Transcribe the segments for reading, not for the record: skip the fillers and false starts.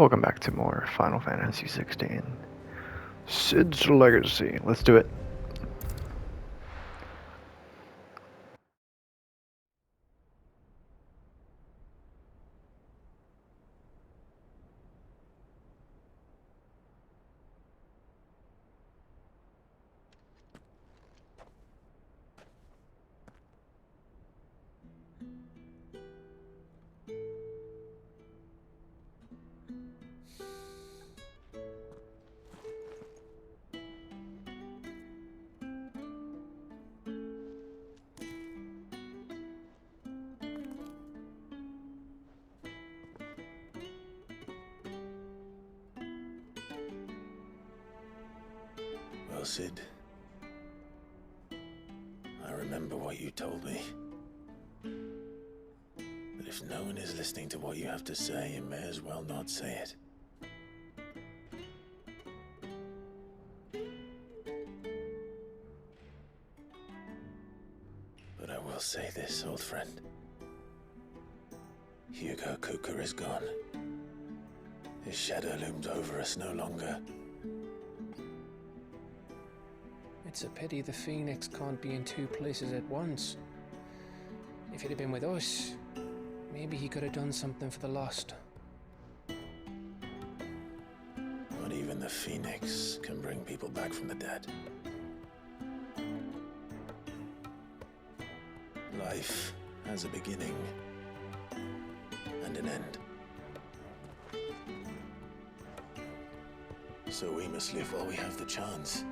Welcome back to more Final Fantasy XVI. Sid's Legacy. Let's do it. Well, Sid, I remember what you told me. But if no one is listening to what you have to say, you may as well not say it. But I will say this, old friend. Hugo Kuka is gone. His shadow looms over us no longer. It's a pity the Phoenix can't be in two places at once. If he'd have been with us, maybe he could have done something for the Lost. Not even the Phoenix can bring people back from the dead. Life has a beginning and an end. So we must live while we have the chance.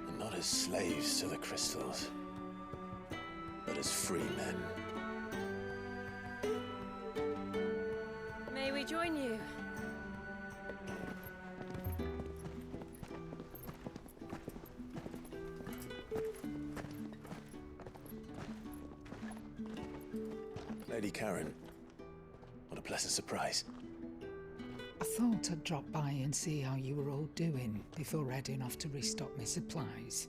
And not as slaves to the crystals, but as free men. May we join you? Lady Karen, what a pleasant surprise. I thought I'd drop by and see how you were all doing before heading off to restock my supplies.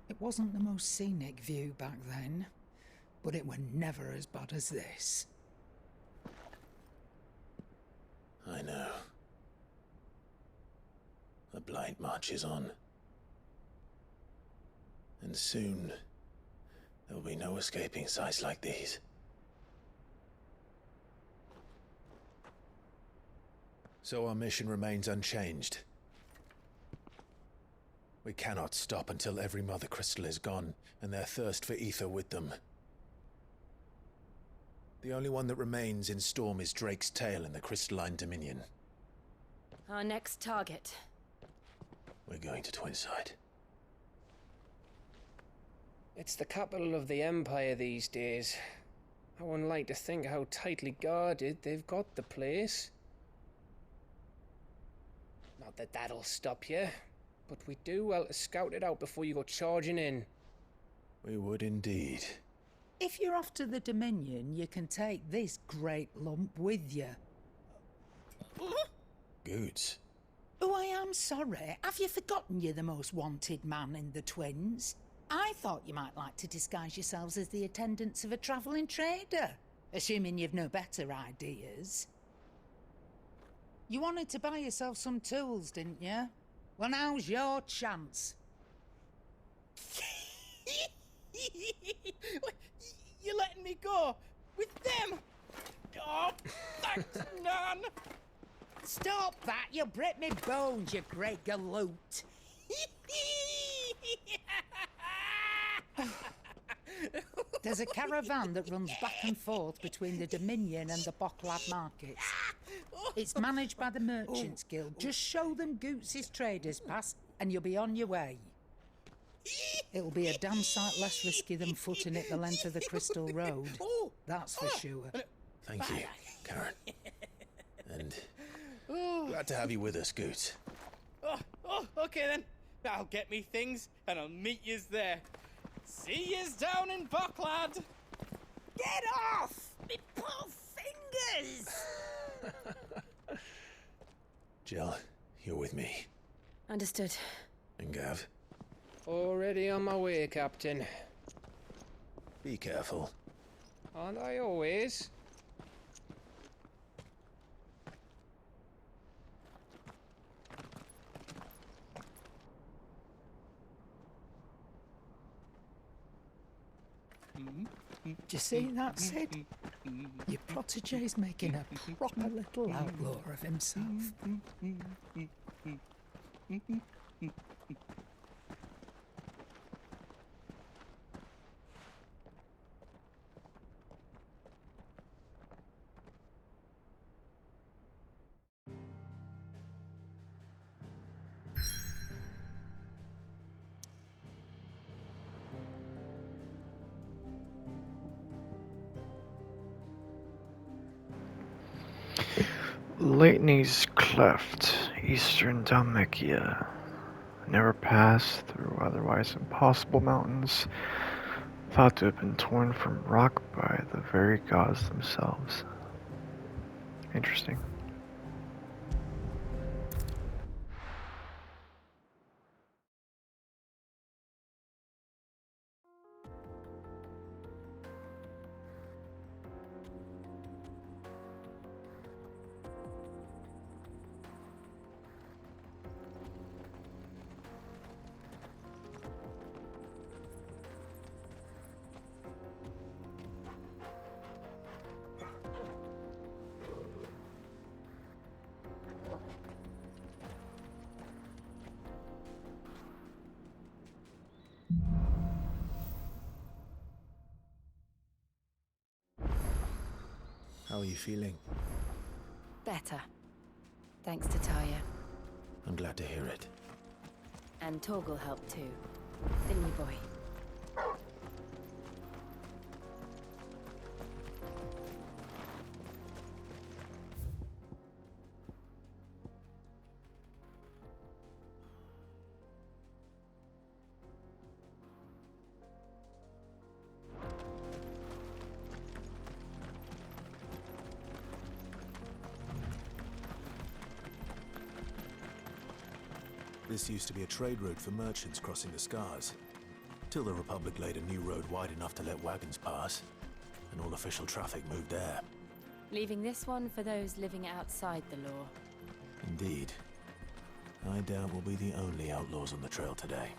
It wasn't the most scenic view back then, but it were never as bad as this. I know. The Blight marches on. And soon, there'll be no escaping sights like these. So our mission remains unchanged. We cannot stop until every Mother Crystal is gone, and their thirst for ether with them. The only one that remains in Storm is Drake's tail in the Crystalline Dominion. Our next target. We're going to Twinside. It's the capital of the Empire these days. I wouldn't like to think how tightly guarded they've got the place. Not that that'll stop you, but we do well to scout it out before you go charging in. We would indeed. If you're off to the Dominion, you can take this great lump with you. Goods. Oh, I am sorry. Have you forgotten you're the most wanted man in the Twins? I thought you might like to disguise yourselves as the attendants of a travelling trader, assuming you've no better ideas. You wanted to buy yourself some tools, didn't you? Well, now's your chance. You're letting me go with them? Oh, thanks, Nan. Stop that! You'll break me bones, you great galoot. There's a caravan that runs back and forth between the Dominion and the Bocklad markets. It's managed by the Merchants Guild. Just show them Goots' traders pass and you'll be on your way. It'll be a damn sight less risky than footing it the length of the Crystal Road. That's for sure. Thank you, Karen. And Glad to have you with us, Goot. Oh, okay then. I'll get me things and I'll meet yous there. See yous down in Bucklad. Get off! Me poor fingers! Jill, you're with me. Understood. And Gav, Already on my way, Captain. be careful. Aren't I always? Do you see that, Sid? Your protege's making a proper little outlaw of himself. Leitney's Cleft, Eastern Dalmatia. Never passed through otherwise impossible mountains, thought to have been torn from rock by the very gods themselves. Interesting. How are you feeling? Better. Thanks to Taya. I'm glad to hear it. And Torgal helped too. Didn't we, boy? This used to be a trade route for merchants crossing the Scars, till the Republic laid a new road wide enough to let wagons pass, and all official traffic moved there. Leaving this one for those living outside the law. Indeed. I doubt we'll be the only outlaws on the trail today.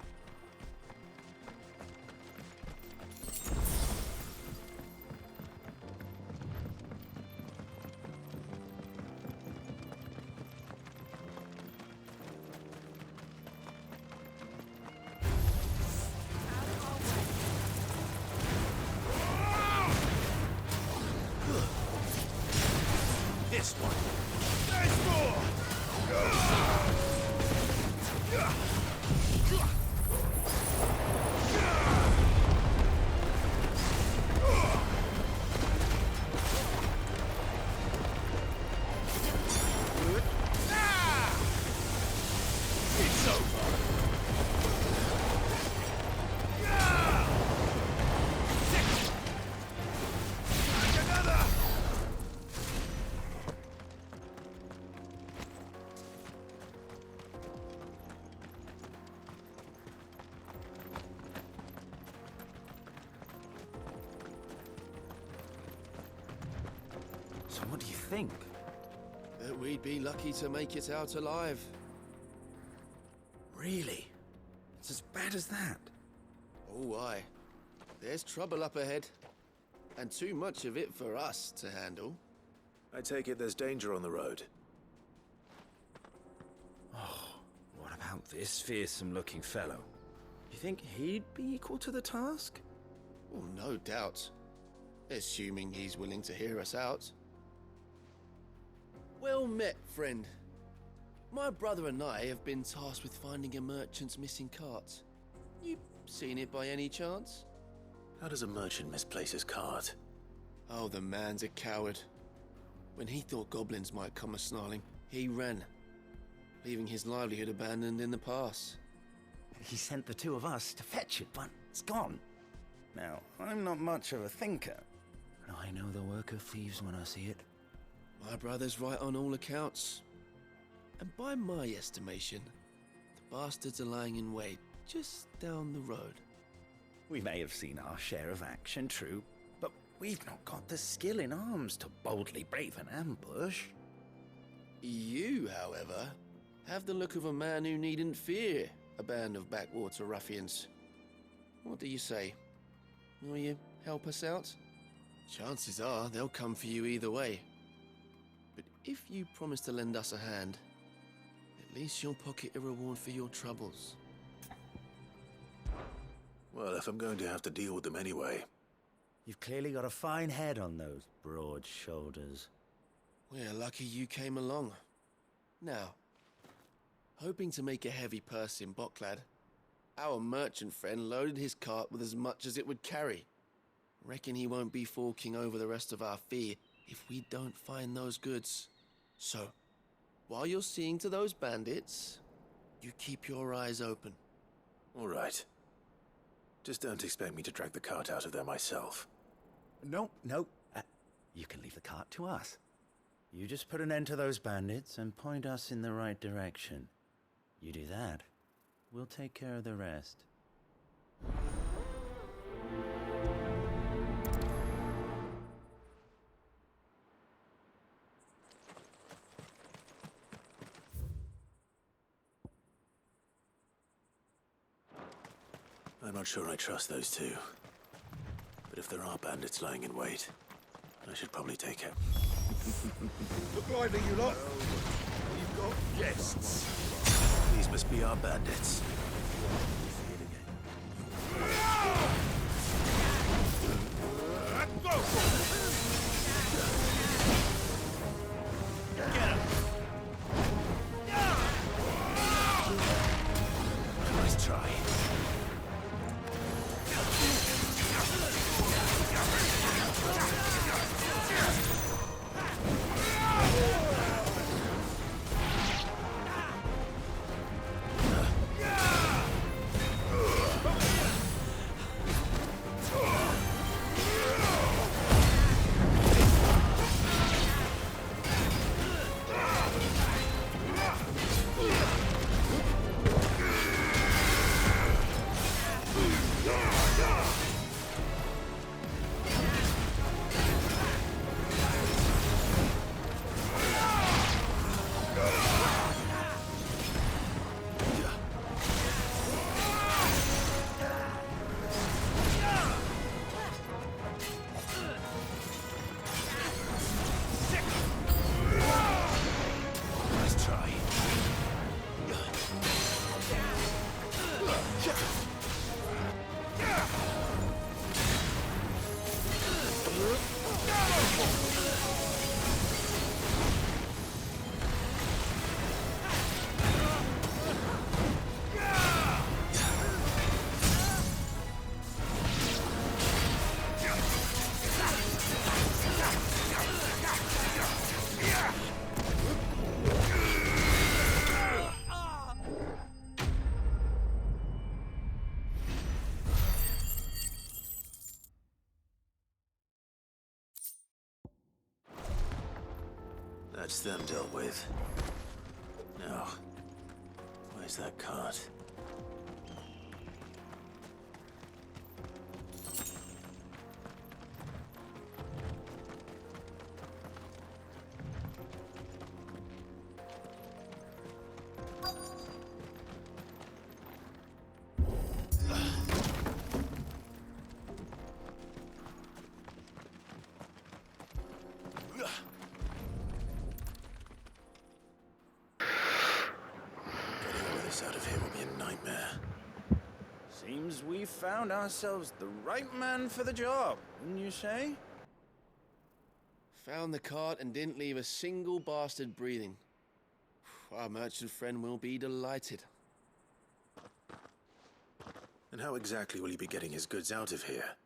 This one. There's more! It's over. Another! So what do you think? That we'd be lucky to make it out alive. Really? It's as bad as that? Oh, aye. There's trouble up ahead. And too much of it for us to handle. I take it there's danger on the road. What about this fearsome-looking fellow? You think he'd be equal to the task? Well, no doubt. Assuming he's willing to hear us out. Well met, friend. My brother and I have been tasked with finding a merchant's missing cart. You seen it by any chance? How does a merchant misplace his cart? Oh, the man's a coward. When he thought goblins might come a-snarling, he ran. leaving his livelihood abandoned in the pass. He sent the two of us to fetch it, but it's gone. Now, I'm not much of a thinker. I know the work of thieves when I see it. My brother's right on all accounts. And by my estimation, the bastards are lying in wait just down the road. We may have seen our share of action, true, but we've not got the skill in arms to boldly brave an ambush. You, however, have the look of a man who needn't fear a band of backwater ruffians. What do you say? Will you help us out? Chances are they'll come for you either way. But if you promise to lend us a hand, at least you'll pocket a reward for your troubles. Well, if I'm going to have to deal with them anyway. You've clearly got a fine head on those broad shoulders. We're lucky you came along. Now, hoping to make a heavy purse in Boklad, our merchant friend loaded his cart with as much as it would carry. Reckon he won't be forking over the rest of our fee if we don't find those goods. So, while you're seeing to those bandits, you keep your eyes open. All right. Just don't expect me to drag the cart out of there myself. No. You can leave the cart to us. You just put an end to those bandits and point us in the right direction. You do that, we'll take care of the rest. I'm not sure I trust those two. But if there are bandits lying in wait, I should probably take it. Look lively, you lot. You've got guests. These must be our bandits. Go for it. Get him. Nice try. That's them dealt with. Now, where's that cart? Out of here will be a nightmare. Seems we found ourselves the right man for the job, wouldn't you say? Found the cart and didn't leave a single bastard breathing. Our merchant friend will be delighted. And how exactly will he be getting his goods out of here?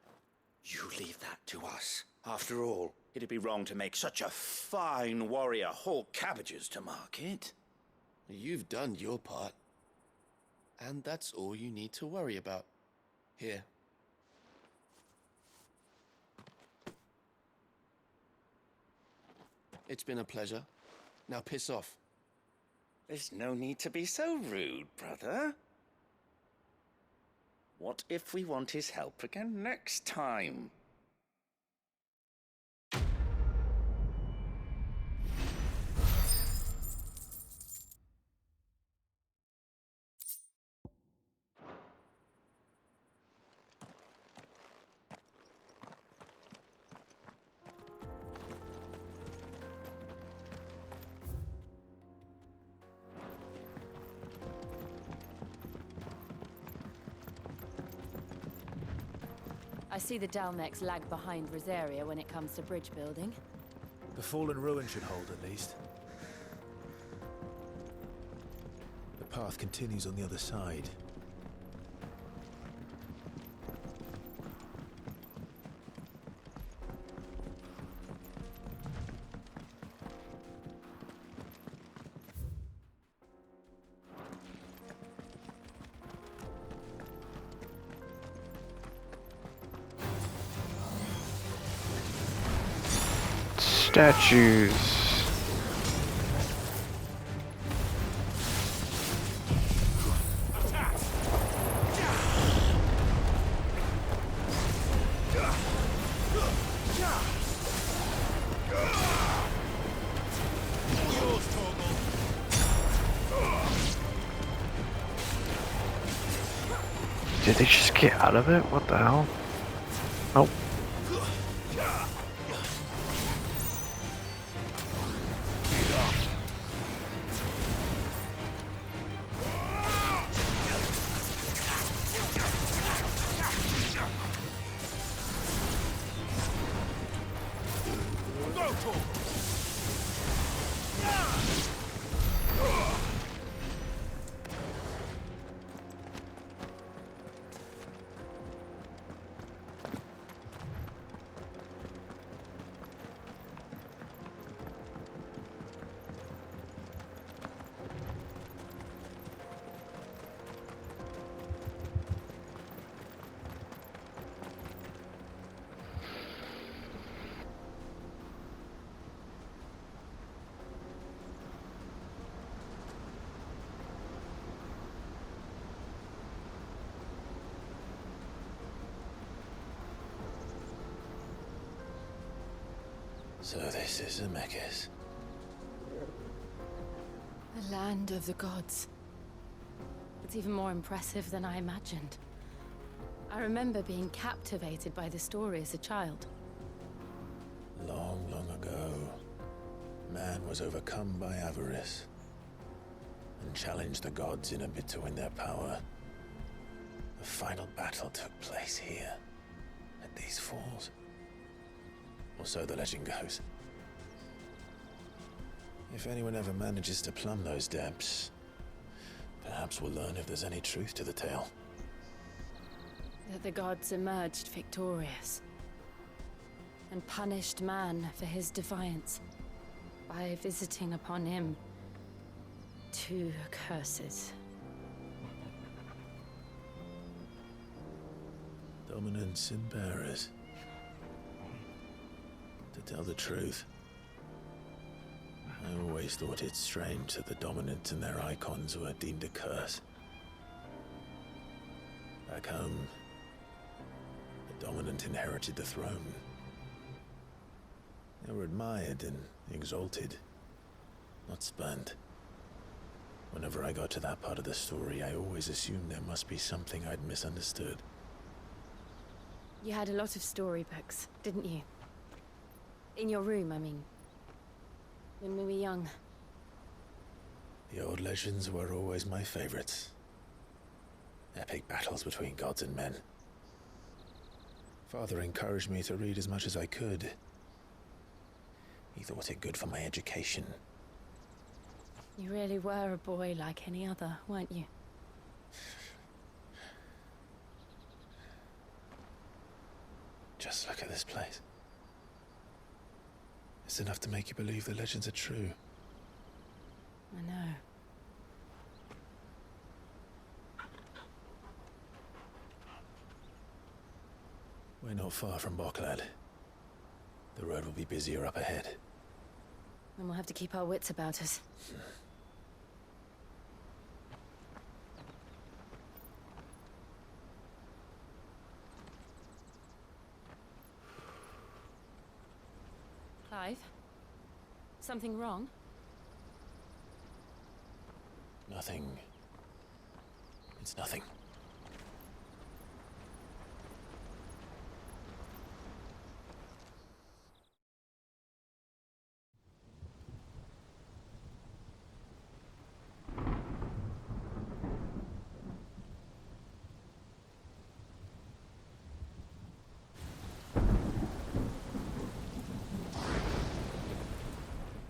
You leave that to us. After all, it'd be wrong to make such a fine warrior haul cabbages to market. You've done your part. And that's all you need to worry about. Here. It's been a pleasure. Now piss off. There's no need to be so rude, brother. What if we want his help again next time? I see the Dalmex lag behind Rosaria when it comes to bridge building. The fallen ruin should hold, at least. The path continues on the other side. Statues. Did they just get out of it? What the hell? Nope. So this is Zemeckis. The land of the gods. It's even more impressive than I imagined. I remember being captivated by the story as a child. Long, long ago, man was overcome by avarice and challenged the gods in a bid to win their power. The final battle took place here, at these falls. Or so the legend goes. If anyone ever manages to plumb those depths, perhaps we'll learn if there's any truth to the tale. That the gods emerged victorious and punished man for his defiance by visiting upon him 2 curses. Dominants and bearers. To tell the truth, I always thought it strange that the dominants and their icons were deemed a curse. Back home, the dominant inherited the throne. They were admired and exalted, not spurned. Whenever I got to that part of the story, I always assumed there must be something I'd misunderstood. You had a lot of storybooks, didn't you? In your room, I mean. When we were young. The old legends were always my favorites. Epic battles between gods and men. Father encouraged me to read as much as I could. He thought it good for my education. You really were a boy like any other, weren't you? Just look at this place. It's enough to make you believe the legends are true. I know. not far from Boklad. The road will be busier up ahead. Then we'll have to keep our wits about us. Clive? Something wrong? Nothing. It's nothing.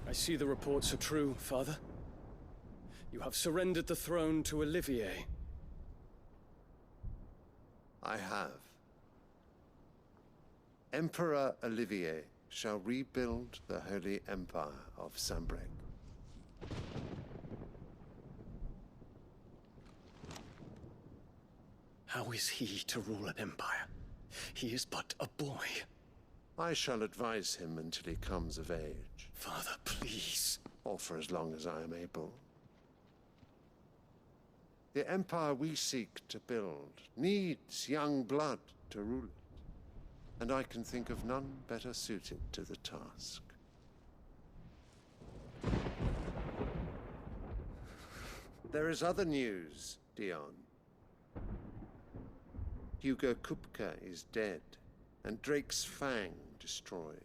I see the reports are true, Father. You have surrendered the throne to Olivier. I have. Emperor Olivier shall rebuild the Holy Empire of Sambrec. How is he to rule an empire? He is but a boy. I shall advise him until he comes of age. Father, please. Or for as long as I am able. The empire we seek to build needs young blood to rule it, and I can think of none better suited to the task. There is other news, Dion. Hugo Kupka is dead, and Drake's Fang destroyed.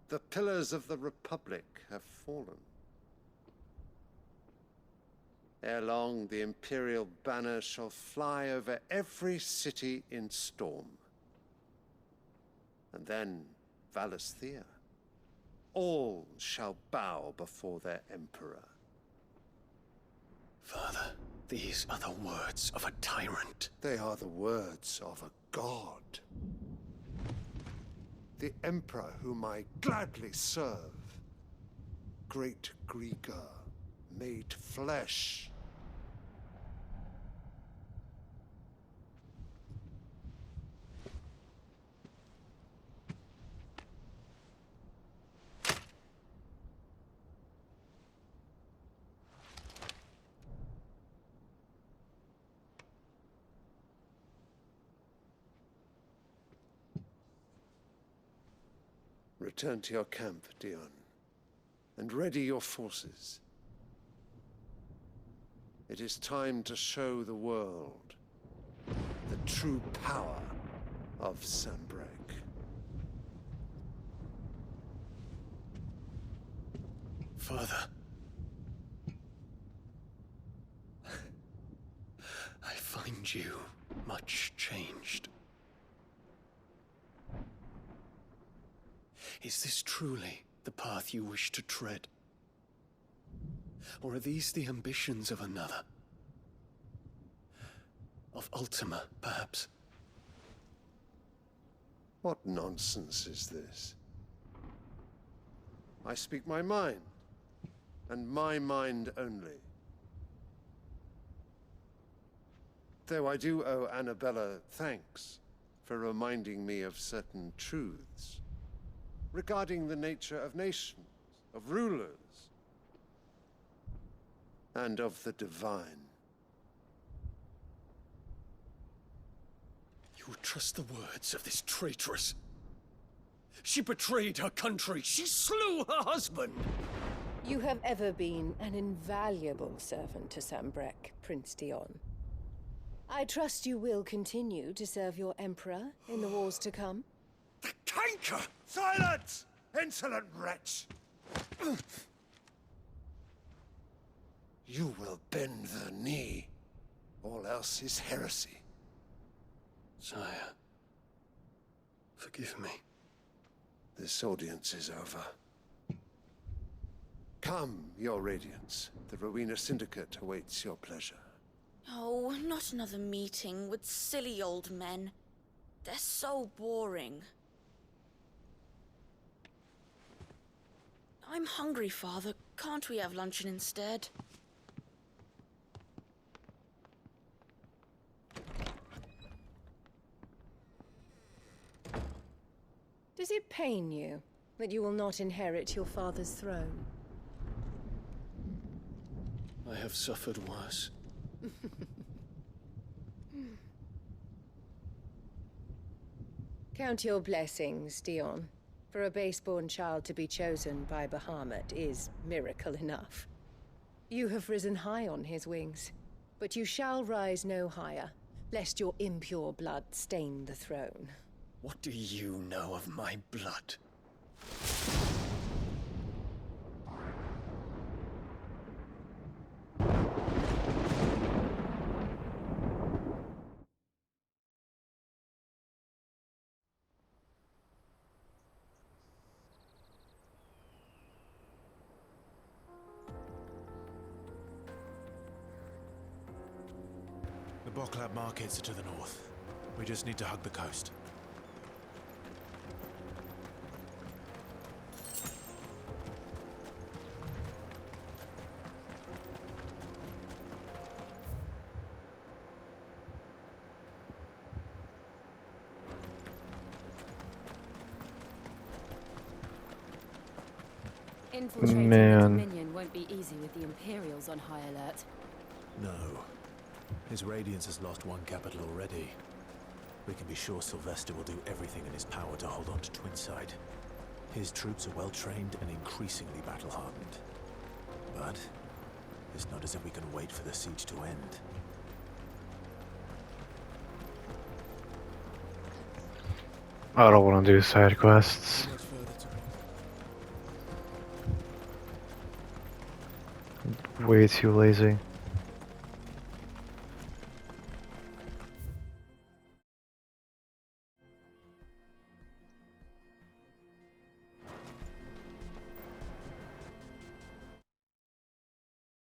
The pillars of the Republic have fallen. Ere long, the Imperial banner shall fly over every city in Storm. And then, Valisthea. All shall bow before their Emperor. Father, these are the words of a tyrant. They are the words of a god. The Emperor whom I gladly serve. Great Grieger, made flesh. Return to your camp, Dion, and ready your forces. It is time to show the world the true power of Sambrec. Father. I find you much changed. Is this truly the path you wish to tread? Or are these the ambitions of another? Of Ultima, perhaps? What nonsense is this? I speak my mind, and my mind only. Though I do owe Annabella thanks for reminding me of certain truths regarding the nature of nations, of rulers, and of the divine. You would trust the words of this traitress? She betrayed her country. She slew her husband. You have ever been an invaluable servant to Sambrec, Prince Dion. I trust you will continue to serve your Emperor in the wars to come. The canker! Silence! Insolent wretch! You will bend the knee. All else is heresy. Sire, forgive me. This audience is over. Come, your Radiance. The Rowena Syndicate awaits your pleasure. Oh, not another meeting with silly old men. They're so boring. I'm hungry, Father. Can't we have luncheon instead? Does it pain you that you will not inherit your father's throne? I have suffered worse. Count your blessings, Dion. For a base-born child to be chosen by Bahamut is miracle enough. You have risen high on his wings, but you shall rise no higher, lest your impure blood stain the throne. What do you know of my blood? The Boklab markets are to the north. We just need to hug the coast. Infiltrating the Man. Dominion won't be easy with the Imperials on high alert. No. His Radiance has lost one capital already. We can be sure Sylvester will do everything in his power to hold on to Twinside. His troops are well trained and increasingly battle-hardened. But it's not as if we can wait for the siege to end. I don't want to do side quests. Way too lazy.